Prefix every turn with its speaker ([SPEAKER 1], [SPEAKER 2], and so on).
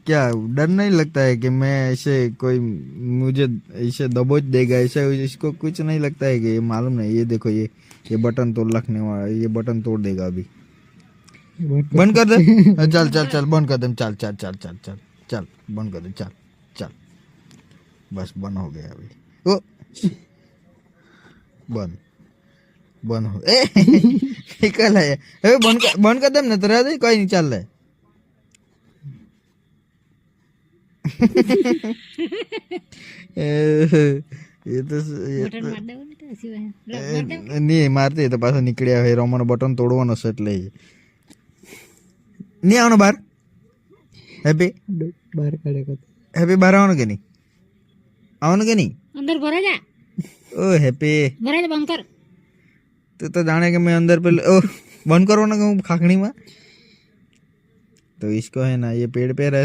[SPEAKER 1] क्या डर नहीं लगता है कि मैं ऐसे कोई मुझे ऐसे दबोच देगा, ऐसे इसको कुछ नहीं लगता है कि ये मालूम नहीं, ये देखो ये बटन तोड़ रखने वाला, ये बटन तोड़ देगा अभी। बंद कर दे। चल चल चल बंद कर दे, चल चल चल चल चल चल बंद कर दे, चल चल बस बंद हो गया अभी। ओ बंद बंद हो निकल है बंद कर दे ना, तो रह दे, कोई नहीं, चल रहा है। ये तो नहीं मारते तो पाછો નીકળ્યા હોય, રોમન બટન તોડવાનો છે એટલે નહીં આવવાનો બહાર। હેપી બહાર કાઢે, હેપી બહાર આવવાનો કે નહીં, આવવાનો કે નહીં,
[SPEAKER 2] अंदर भरा जा।
[SPEAKER 1] ओ हैप्पी
[SPEAKER 2] भरा जा, बंद कर।
[SPEAKER 1] तू तो जाने के मैं अंदर पे ओ बंद करो ना, कहूँ खाखड़ी में। तो इसको है ना, ये पेड़ पे रह